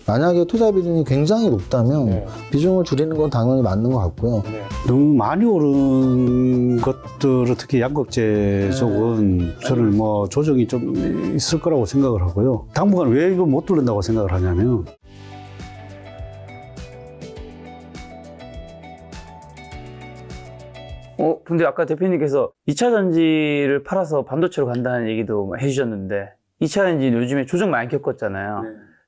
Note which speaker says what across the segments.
Speaker 1: 만약에 투자 비중이 굉장히 높다면
Speaker 2: 네.
Speaker 1: 비중을 줄이는 건 당연히 맞는 것 같고요.
Speaker 2: 네.
Speaker 3: 너무 많이 오른 것들은 특히 양극재 쪽은 저는 뭐 조정이 좀 있을 거라고 생각을 하고요. 당분간 왜 이걸 못 뚫는다고 생각을 하냐면
Speaker 4: 근데 아까 대표님께서 2차 전지를 팔아서 반도체로 간다는 얘기도 해주셨는데 2차 전지는 요즘에 조정 많이 겪었잖아요.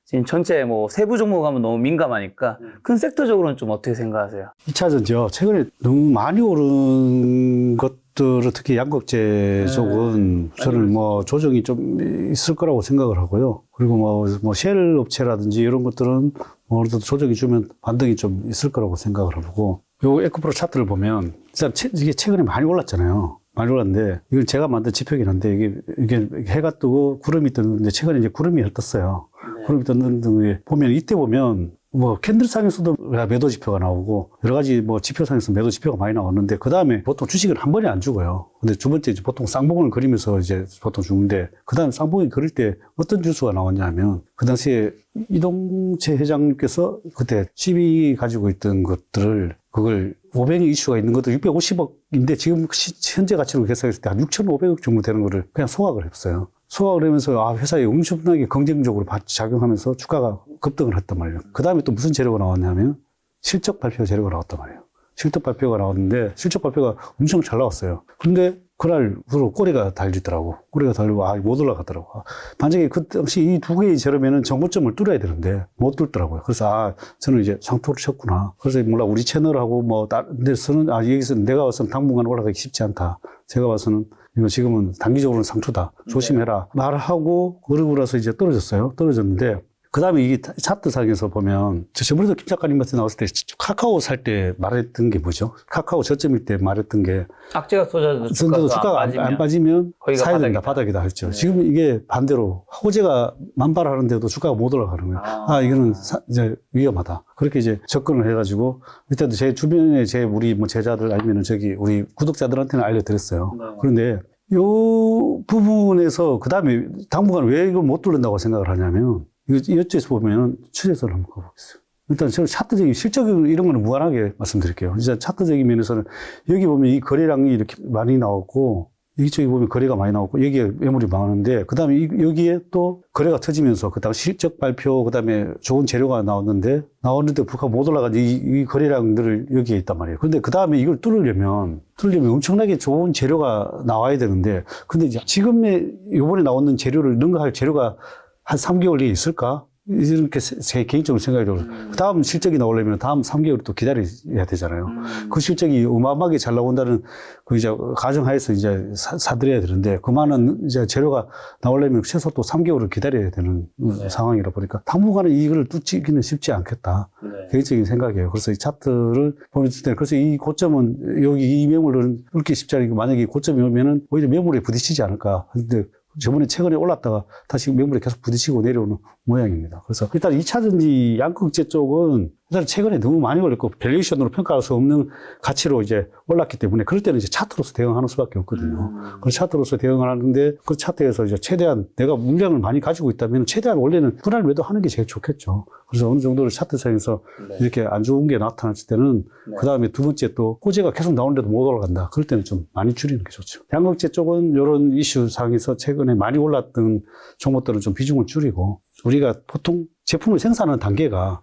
Speaker 4: 지금 전체 뭐 세부 종목 하면 너무 민감하니까 큰 섹터적으로는 좀 어떻게 생각하세요?
Speaker 3: 2차 전지요. 최근에 너무 많이 오른 것들은 특히 양극재 쪽은 저는 뭐 조정이 좀 있을 거라고 생각을 하고요. 그리고 뭐 쉘 업체라든지 이런 것들은 어느 정도 조정이 주면 반등이 좀 있을 거라고 생각을 하고, 요 에코프로 차트를 보면 일단 이게 최근에 많이 올랐잖아요. 많이 올랐는데 이건 제가 만든 지표긴 한데 이게 해가 뜨고 구름이 뜨는데 최근에 이제 구름이 떴어요. 구름이 떴는데 보면 이때 보면 뭐 캔들상에서도 매도 지표가 나오고 여러 가지 뭐 지표상에서 매도 지표가 많이 나왔는데 그 다음에 보통 주식은 한 번에 안 죽어요. 근데 두 번째 이제 보통 쌍봉을 그리면서 이제 보통 죽는데 그 다음에 쌍봉이 그릴 때 어떤 주수가 나왔냐면 그 당시에 이동채 회장님께서 그때 시비 가지고 있던 것들을 그걸 500억 이슈가 있는 것도 650억인데 지금 현재 가치로 계산했을 때 한 6,500억 정도 되는 거를 그냥 소각을 했어요. 소각을 하면서 회사에 엄청나게 긍정적으로 작용하면서 주가가 급등을 했단 말이에요. 그 다음에 또 무슨 재료가 나왔냐면 실적 발표 재료가 나왔단 말이에요. 실적 발표가 나왔는데 실적 발표가 엄청 잘 나왔어요. 근데 그날 후로 꼬리가 달리더라고. 꼬리가 달리고 못 올라가더라고. 만약에 그 당시 이 두 개의 재료면은 정고점을 뚫어야 되는데 못 뚫더라고요. 그래서 저는 이제 상토를 쳤구나. 그래서 몰라 우리 채널하고 뭐 다른 데서는 여기서 내가 봐서는 당분간 올라가기 쉽지 않다. 제가 봐서는 이거 지금은 단기적으로는 상투다. 조심해라. 말하고 그러고 나서 이제 떨어졌어요. 떨어졌는데 그 다음에 이게 차트상에서 보면 저번에도 김 작가님한테 나왔을 때 카카오 살 때 말했던 게 뭐죠? 카카오 저점일 때 말했던 게
Speaker 4: 악재가 쏟아져도
Speaker 3: 주가가 안 빠지면 사야 된다,
Speaker 4: 바닥이다.
Speaker 3: 바닥이다 했죠.
Speaker 4: 네.
Speaker 3: 지금 이게 반대로 호재가 만발하는데도 주가가 못 올라가는 거예요. 이거는 이제 위험하다. 그렇게 이제 접근을 해가지고 일단 제 주변에 우리 뭐 제자들 아니면은 우리 구독자들한테는 알려드렸어요.
Speaker 4: 네.
Speaker 3: 그런데 요 부분에서 그 다음에 당분간 왜 이걸 못 뚫는다고 생각을 하냐면 이쪽에서 보면 추세선을 한번 가보겠어요. 일단 저는 차트적인 실적인 이런 거는 무관하게 말씀드릴게요. 진짜 차트적인 면에서는 여기 보면 이 거래량이 이렇게 많이 나오고 이쪽에 보면 거래가 많이 나오고 여기에 매물이 많은데 그 다음에 여기에 또 거래가 터지면서 그 다음 실적 발표 그 다음에 좋은 재료가 나오는데 불구하고 못 올라간 이 거래량들을 여기에 있단 말이에요. 근데 그 다음에 이걸 뚫으려면 엄청나게 좋은 재료가 나와야 되는데 근데 이제 지금의 요번에 나오는 재료를 능가할 재료가 한 3개월 내에 있을까? 이렇게 제 개인적으로 생각이 들어요. 그 다음 실적이 나오려면 다음 3개월 또 기다려야 되잖아요. 그 실적이 어마어마하게 잘 나온다는 그 이제 가정하에서 이제 사들여야 되는데 그 많은 이제 재료가 나오려면 최소 또 3개월을 기다려야 되는 상황이라 보니까 당분간은 이걸 뚫기는 쉽지 않겠다. 개인적인 생각이에요. 그래서 이 차트를 보는 때 그래서 이 고점은 여기 이 매물을 뚫기 쉽지 않으니까 만약에 고점이 오면은 오히려 매물에 부딪히지 않을까. 근데 저번에 최근에 올랐다가 다시 매물에 계속 부딪히고 내려오는 모양입니다. 그래서 일단 2차 전지 양극재 쪽은 일단 최근에 너무 많이 올랐고 밸류에이션으로 평가할 수 없는 가치로 이제 올랐기 때문에 그럴 때는 이제 차트로서 대응하는 수밖에 없거든요. 그 차트로서 대응을 하는데 그 차트에서 이제 최대한 내가 물량을 많이 가지고 있다면 최대한 원래는 분할 매도하는 게 제일 좋겠죠. 그래서 어느 정도를 차트상에서 이렇게 안 좋은 게 나타났을 때는 그 다음에 두 번째 또 호재가 계속 나오는데도 못 올라간다. 그럴 때는 좀 많이 줄이는 게 좋죠. 양극재 쪽은 이런 이슈 상에서 최근에 많이 올랐던 종목들은 좀 비중을 줄이고 우리가 보통 제품을 생산하는 단계가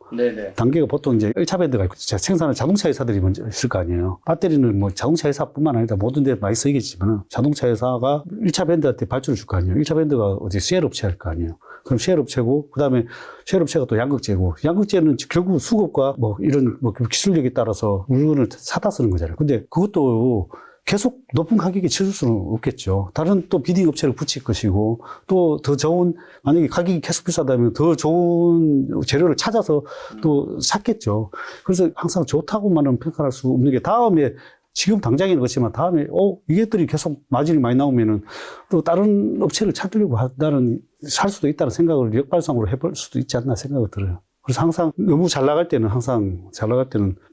Speaker 3: 보통 이제 1차 밴드가 있고 생산하는 자동차 회사들이 먼저 있을 거 아니에요. 배터리는 뭐 자동차 회사뿐만 아니라 모든 데 많이 쓰이겠지만 자동차 회사가 1차 밴드한테 발주를 줄 거 아니에요. 1차 밴드가 어디 쉘 업체 할 거 아니에요. 그럼 쉘 업체고 그다음에 쉘 업체가 또 양극재고 양극재는 결국 수급과 뭐 이런 뭐 기술력에 따라서 물건을 사다 쓰는 거잖아요. 근데 그것도 계속 높은 가격에 치를 수는 없겠죠. 다른 또 비딩 업체를 붙일 것이고 또 더 좋은 만약에 가격이 계속 비싸다면 더 좋은 재료를 찾아서 또 샀겠죠. 그래서 항상 좋다고만은 평가할 수 없는 게 다음에 지금 당장에는 그렇지만 다음에 이것들이 계속 마진이 많이 나오면은 또 다른 업체를 찾으려고 한다는 살 수도 있다는 생각을 역발상으로 해볼 수도 있지 않나 생각이 들어요. 그래서 항상 너무 잘 나갈 때는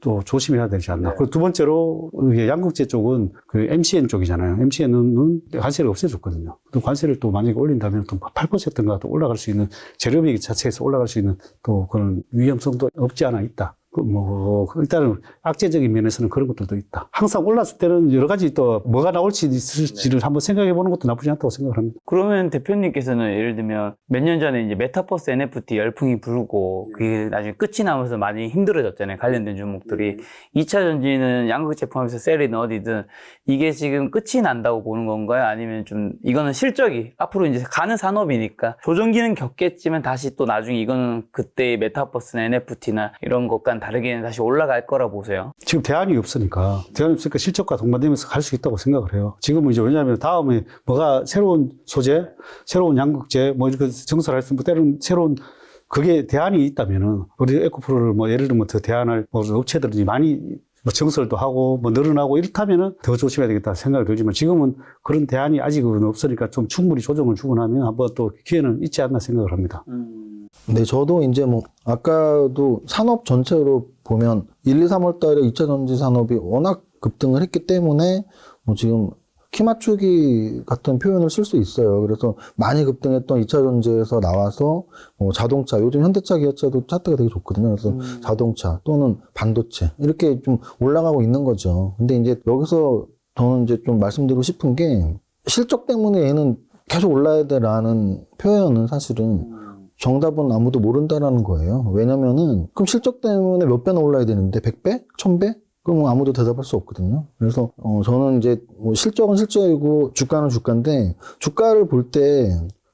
Speaker 3: 또 조심해야 되지 않나. 그리고 두 번째로 이게 양극재 쪽은 그 MCN 쪽이잖아요. MCN은 관세를 없애줬거든요. 또 관세를 또 만약에 올린다면 또 8%인가 또 올라갈 수 있는 재료비 자체에서 올라갈 수 있는 또 그런 위험성도 없지 않아 있다. 일단은 악재적인 면에서는 그런 것들도 있다. 항상 올랐을 때는 여러 가지 또 뭐가 나올지 있을지를 한번 생각해 보는 것도 나쁘지 않다고 생각을 합니다.
Speaker 4: 그러면 대표님께서는 예를 들면 몇 년 전에 이제 메타버스 NFT 열풍이 불고 그게 나중에 끝이 나면서 많이 힘들어졌잖아요. 관련된 종목들이. 2차 전지는 양극재 포함해서 셀이든 어디든 이게 지금 끝이 난다고 보는 건가요? 아니면 좀 이거는 실적이 앞으로 이제 가는 산업이니까 조정기는 겪겠지만 다시 또 나중에 이거는 그때의 메타버스나 NFT나 이런 것과는 다르게 다시 올라갈 거라 보세요.
Speaker 3: 지금 대안이 없으니까 실적과 동반되면서 갈 수 있다고 생각을 해요. 지금은 이제 왜냐하면 다음에 뭐가 새로운 소재, 새로운 양극재, 뭐 이렇게 정설할 수 있는 때로는 새로운 그게 대안이 있다면은 우리 에코프로를 뭐 예를 들면 더 대안할 뭐 업체들이 많이 뭐 정설도 하고 뭐 늘어나고 이렇다면은 더 조심해야 되겠다 생각이 들지만 지금은 그런 대안이 아직은 없으니까 좀 충분히 조정을 주고 나면 한번 또 기회는 있지 않나 생각을 합니다.
Speaker 1: 네, 저도 이제 뭐, 아까도 산업 전체로 보면 1, 2, 3월 달에 2차 전지 산업이 워낙 급등을 했기 때문에 뭐 지금 키 맞추기 같은 표현을 쓸 수 있어요. 그래서 많이 급등했던 2차 전지에서 나와서 자동차, 요즘 현대차, 기아차도 차트가 되게 좋거든요. 그래서 자동차 또는 반도체 이렇게 좀 올라가고 있는 거죠. 근데 이제 여기서 저는 이제 좀 말씀드리고 싶은 게 실적 때문에 얘는 계속 올라야 돼라는 표현은 사실은 정답은 아무도 모른다라는 거예요. 왜냐면은 그럼 실적 때문에 몇 배나 올라야 되는데 100배? 1000배? 그럼 아무도 대답할 수 없거든요. 그래서 저는 이제 뭐 실적은 실적이고 주가는 주가인데 주가를 볼 때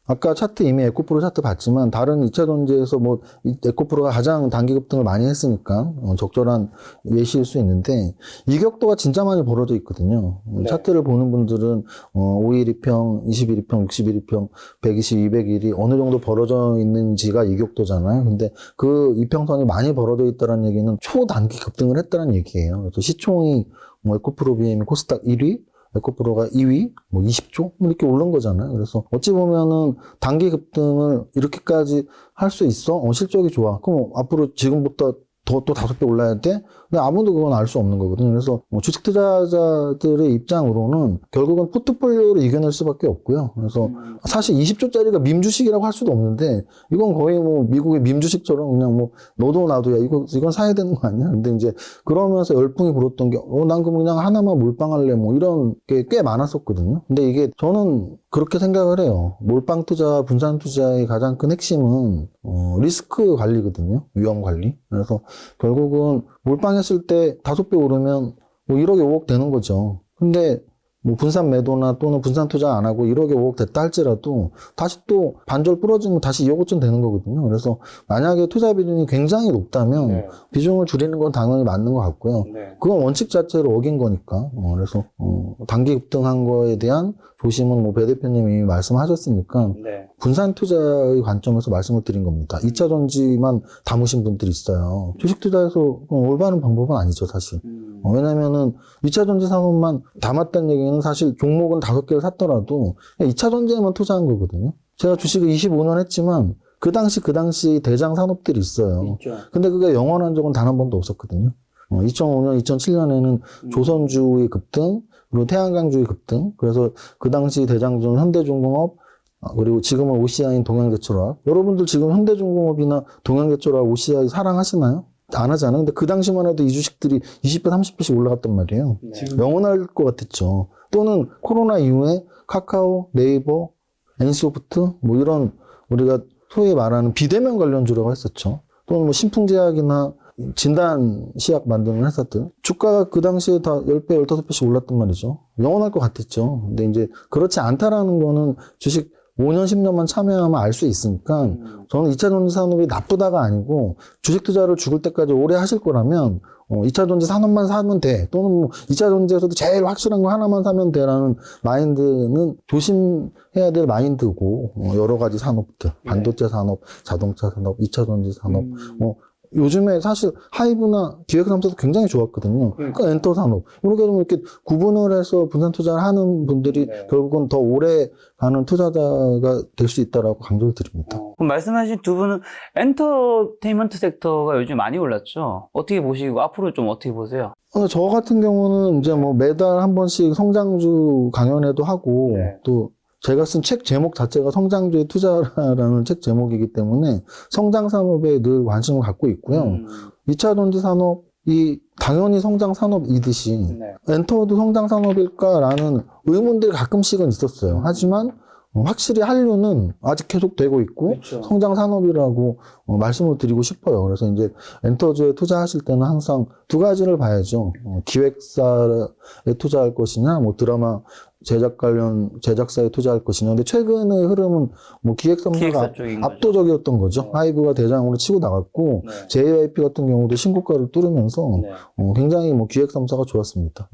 Speaker 1: 아까 차트 이미 에코프로 차트 봤지만 다른 2차 전지에서 뭐 에코프로가 가장 단기 급등을 많이 했으니까 적절한 예시일 수 있는데 이격도가 진짜 많이 벌어져 있거든요.
Speaker 4: 네.
Speaker 1: 차트를 보는 분들은 5일 2평, 21일 평, 60일 2평, 120, 200일이 어느 정도 벌어져 있는지가 이격도잖아요. 근데 그 이평선이 많이 벌어져 있다는 얘기는 초단기 급등을 했다는 얘기예요. 그래서 시총이 뭐 에코프로 BM이 코스닥 1위, 에코프로가 2위, 뭐 20조? 이렇게 오른 거잖아요. 그래서 어찌 보면은 단기 급등을 이렇게까지 할 수 있어? 실적이 좋아. 그럼 앞으로 지금부터 또 5배 올라야 돼? 근데 아무도 그건 알 수 없는 거거든요. 그래서 주식 투자자들의 입장으로는 결국은 포트폴리오로 이겨낼 수밖에 없고요. 그래서 사실 20조짜리가 밈주식이라고 할 수도 없는데 이건 거의 뭐 미국의 밈주식처럼 그냥 뭐 너도 나도 야 이건 사야 되는 거 아니야? 근데 이제 그러면서 열풍이 불었던 게 난 그냥 하나만 몰빵할래 뭐 이런 게 꽤 많았었거든요. 근데 이게 저는 그렇게 생각을 해요. 몰빵 투자, 분산 투자의 가장 큰 핵심은 리스크 관리거든요. 위험 관리. 그래서 결국은 몰빵했을 때 5배 오르면 뭐 1억에 5억 되는 거죠. 근데 뭐 분산 매도나 또는 분산 투자 안 하고 1억에 5억 됐다 할지라도 다시 또 반절 부러지면 다시 2억 5천 되는 거거든요. 그래서 만약에 투자 비중이 굉장히 높다면
Speaker 4: 네.
Speaker 1: 비중을 줄이는 건 당연히 맞는 것 같고요.
Speaker 4: 네.
Speaker 1: 그건 원칙 자체로 어긴 거니까. 그래서 단기 급등한 거에 대한 조심은 뭐 배 대표님이 이미 말씀하셨으니까
Speaker 4: 네.
Speaker 1: 분산 투자의 관점에서 말씀을 드린 겁니다. 2차 전지만 담으신 분들이 있어요. 주식 투자에서 올바른 방법은 아니죠, 사실. 왜냐면은 2차 전지 산업만 담았다는 얘기는 사실 종목은 5개를 샀더라도 2차 전지에만 투자한 거거든요. 제가 주식을 25년 했지만 그 당시 대장 산업들이 있어요.
Speaker 4: 있죠.
Speaker 1: 근데 그게 영원한 적은 단 한 번도 없었거든요. 2005년, 2007년에는 조선주의 급등, 그리고 태양광주의 급등. 그래서 그 당시 대장주는 현대중공업, 그리고 지금은 OCI인 동양제철화학. 여러분들 지금 현대중공업이나 동양제철화학, OCI 사랑하시나요? 안 하잖아요. 근데 그 당시만 해도 이 주식들이 20배, 30배씩 올라갔단 말이에요.
Speaker 4: 네.
Speaker 1: 영원할 것 같았죠. 또는 코로나 이후에 카카오, 네이버, NC소프트, 뭐 이런 우리가 소위 말하는 비대면 관련주라고 했었죠. 또는 뭐 신풍제약이나 진단시약 만드는 회사들. 주가가 그 당시에 다 10배, 15배씩 올랐단 말이죠. 영원할 것 같았죠. 근데 이제 그렇지 않다라는 거는 주식 5년, 10년만 참여하면 알 수 있으니까 저는 2차 전지 산업이 나쁘다가 아니고 주식 투자를 죽을 때까지 오래 하실 거라면 2차 전지 산업만 사면 돼. 또는 뭐 2차 전지에서도 제일 확실한 거 하나만 사면 돼라는 마인드는 조심해야 될 마인드고 여러 가지 산업들, 반도체 산업, 자동차 산업, 2차 전지 산업, 요즘에 사실 하이브나 기획 3사도 굉장히 좋았거든요. 그러니까 엔터 산업. 이렇게 좀 이렇게 구분을 해서 분산 투자를 하는 분들이 결국은 더 오래 가는 투자자가 될 수 있다라고 강조를 드립니다.
Speaker 4: 그럼 말씀하신 두 분은 엔터테인먼트 섹터가 요즘 많이 올랐죠? 어떻게 보시고 앞으로 좀 어떻게 보세요?
Speaker 1: 저 같은 경우는 이제 뭐 매달 한 번씩 성장주 강연회도 하고 또 제가 쓴 책 제목 자체가 성장주의 투자라는 책 제목이기 때문에 성장 산업에 늘 관심을 갖고 있고요. 2차 전지 산업이 당연히 성장 산업이듯이 엔터도 성장 산업일까라는 의문들이 가끔씩은 있었어요. 하지만 확실히 한류는 아직 계속되고 있고 성장 산업이라고 말씀을 드리고 싶어요. 그래서 이제 엔터주에 투자하실 때는 항상 두 가지를 봐야죠. 기획사에 투자할 것이냐, 뭐 드라마 제작 관련 제작사에 투자할 것이냐. 근데 최근의 흐름은 뭐 기획 3사가
Speaker 4: 기획사 쪽인 거죠.
Speaker 1: 압도적이었던 거죠. 하이브가 대장으로 치고 나갔고 JYP 같은 경우도 신고가를 뚫으면서 굉장히 뭐 기획 3사가 좋았습니다.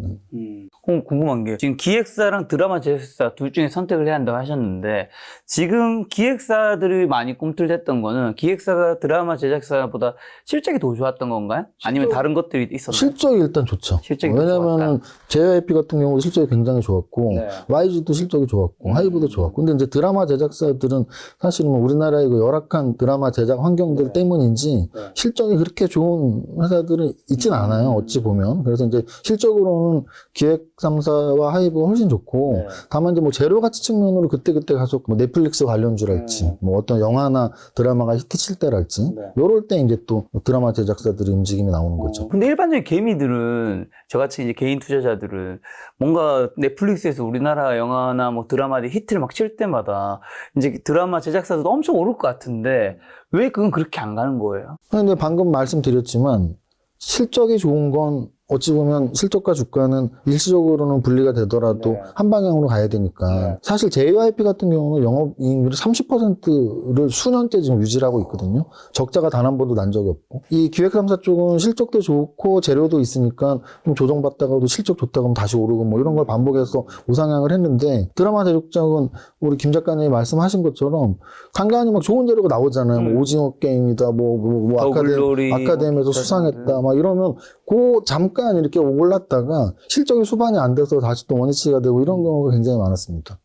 Speaker 4: 궁금한 게 지금 기획사랑 드라마 제작사 둘 중에 선택을 해야 한다고 하셨는데 지금 기획사들이 많이 꿈틀댔던 거는 기획사가 드라마 제작사보다 실적이 더 좋았던 건가요? 아니면 다른 것들이 있었나요?
Speaker 1: 실적이 일단 좋죠.
Speaker 4: 실적이 더
Speaker 1: 왜냐면은 JYP 같은 경우도 실적이 굉장히 좋았고 YG도 실적이 좋았고 하이브도 좋았고 근데 이제 드라마 제작사들은 사실은 뭐 우리나라의 그 열악한 드라마 제작 환경들 때문인지 실적이 그렇게 좋은 회사들은 있진 않아요. 어찌 보면. 그래서 이제 실적으로는 기획 3사와 하이브가 훨씬 좋고 다만 이제 뭐 재료 가치 측면으로 그때그때 가서 뭐 넷플릭스 관련주랄지 뭐 어떤 영화나 드라마가 히트칠 때랄지 요럴 때 이제 또 드라마 제작사들의 움직임이 나오는 거죠.
Speaker 4: 근데 일반적인 개미들은 저같이 이제 개인 투자자들은 뭔가 넷플릭스에서 우리나라 영화나 뭐 드라마들이 히트를 막 칠 때마다 이제 드라마 제작사도 엄청 오를 것 같은데 왜 그건 그렇게 안 가는 거예요?
Speaker 1: 근데 방금 말씀드렸지만 실적이 좋은 건 어찌 보면 실적과 주가는 일시적으로는 분리가 되더라도 한 방향으로 가야 되니까 사실 JYP 같은 경우는 영업이익률이 30%를 수년째 지금 유지를 하고 있거든요. 적자가 단 한 번도 난 적이 없고 이 기획 3사 쪽은 실적도 좋고 재료도 있으니까 좀 조정받다가도 실적 좋다고 하면 다시 오르고 뭐 이런 걸 반복해서 우상향을 했는데 드라마 제작장은 우리 김 작가님이 말씀하신 것처럼 간간히 막 좋은 재료가 나오잖아요. 뭐 오징어 게임이다 뭐 아카데미에서 수상했다 막 이러면 그 잠깐 이렇게 올랐다가 실적이 수반이 안 돼서 다시 또 원위치가 되고 이런 경우가 굉장히 많았습니다.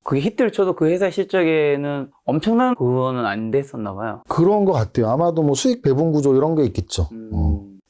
Speaker 4: 그게 히트를 쳐도 그 회사 실적에는 엄청난 그거는 안 됐었나 봐요.
Speaker 1: 그런 것 같아요. 아마도 뭐 수익 배분 구조 이런 게 있겠죠.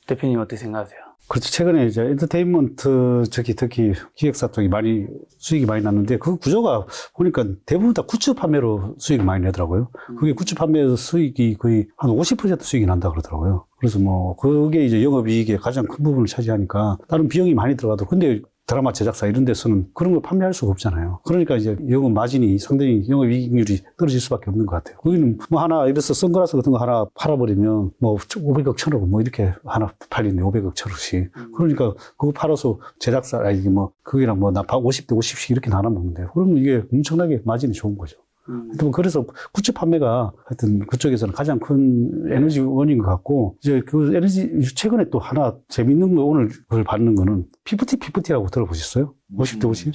Speaker 4: 대표님 어떻게 생각하세요?
Speaker 3: 그렇죠. 최근에 이제 엔터테인먼트 특히 기획사 쪽이 많이 수익이 많이 났는데 그 구조가 보니까 대부분 다 굿즈 판매로 수익을 많이 내더라고요. 그게 굿즈 판매 수익이 거의 한 50% 수익이 난다 그러더라고요. 그래서 뭐 그게 이제 영업이익의 가장 큰 부분을 차지하니까 다른 비용이 많이 들어가도 근데 드라마 제작사 이런 데서는 그런 걸 판매할 수가 없잖아요. 그러니까 이제 영업 마진이 상당히 영업이익률이 떨어질 수밖에 없는 것 같아요. 거기는 뭐 하나 이래서 선글라스 같은 거 하나 팔아버리면 뭐 500억 1000억 뭐 이렇게 하나 팔리네 500억 1000억씩. 그러니까 그거 팔아서 제작사 아니 뭐 그게랑 뭐 나 50대 50씩 이렇게 나눠 먹는데 그러면 이게 엄청나게 마진이 좋은 거죠. 하여튼 그래서 굿즈 판매가 하여튼 그쪽에서는 가장 큰 에너지원인 것 같고 이제 그 에너지 최근에 또 하나 재밌는 거 오늘 그걸 받는 거는 PFT라고 들어보셨어요? 50대 50?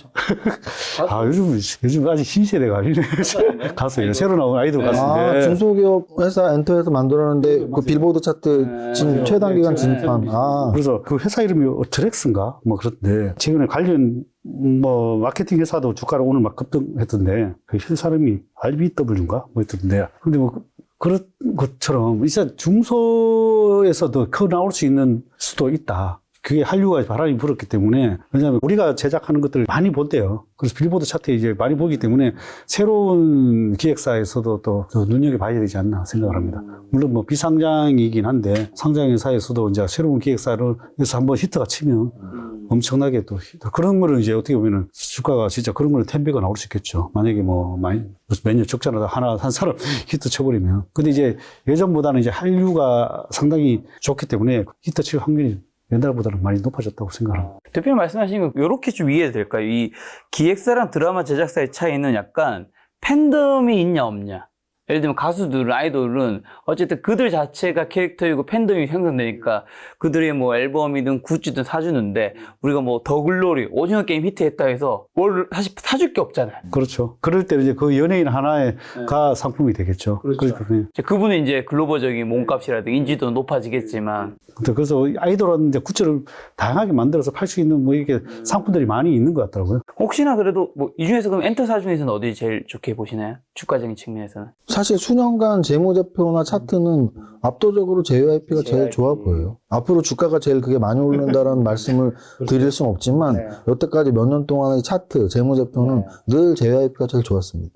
Speaker 3: 아 요즘 아직 신세대가 아니네. 가수예요. 새로 나온 아이돌 가수인데.
Speaker 1: 중소기업 회사 엔터에서 만들었는데 그 빌보드 차트 최단 기간 진입한.
Speaker 3: 그래서 그 회사 이름이 드렉스인가 뭐 그런데 최근에 관련 뭐 마케팅 회사도 주가를 오늘 막 급등했던데 그 사람이 RBW인가 뭐 했던데 근데 뭐 그런 것처럼 이제 중소에서도 커 나올 수 있는 수도 있다. 그게 한류가 바람이 불었기 때문에 왜냐하면 우리가 제작하는 것들을 많이 본대요. 그래서 빌보드 차트에 이제 많이 보기 때문에 새로운 기획사에서도 또 눈여겨봐야 되지 않나 생각을 합니다. 물론 뭐 비상장이긴 한데 상장회사에서도 이제 새로운 기획사를 해서 한번 히트가 치면 엄청나게 또 그런 거는 이제 어떻게 보면은 주가가 진짜 그런 거는 10배가 나올 수 있겠죠. 만약에 뭐 매년 적자라도 한 사람 히트 쳐버리면. 근데 이제 예전보다는 이제 한류가 상당히 좋기 때문에 히트 칠 확률이 옛날보다는 많이 높아졌다고 생각합니다.
Speaker 4: 대표님 말씀하신 거 이렇게 좀 이해가 될까요? 이 기획사랑 드라마 제작사의 차이는 약간 팬덤이 있냐 없냐 예를 들면 가수들은, 아이돌은 어쨌든 그들 자체가 캐릭터이고 팬덤이 형성되니까 그들의 뭐 앨범이든 굿즈든 사주는데 우리가 뭐 더 글로리, 오징어 게임 히트했다 해서 뭘 사실 사줄 게 없잖아요.
Speaker 3: 그렇죠. 그럴 때 이제 그 연예인 하나가 상품이 되겠죠.
Speaker 4: 그렇죠.
Speaker 3: 그러니까
Speaker 4: 그분은 이제 글로벌적인 몸값이라든가 인지도 높아지겠지만
Speaker 3: 그래서 아이돌은 이제 굿즈를 다양하게 만들어서 팔 수 있는 뭐 이렇게 상품들이 많이 있는 것 같더라고요.
Speaker 4: 혹시나 그래도 뭐 이 중에서 그럼 엔터사 중에서는 어디 제일 좋게 보시나요? 주가적인 측면에서는?
Speaker 1: 사실 수년간 재무제표나 차트는 압도적으로 JYP가 제일 좋아 보여요. 앞으로 주가가 제일 그게 많이 오른다라는 말씀을 드릴 수는 없지만 여태까지 몇 년 동안의 차트, 재무제표는 늘 JYP가 제일 좋았습니다.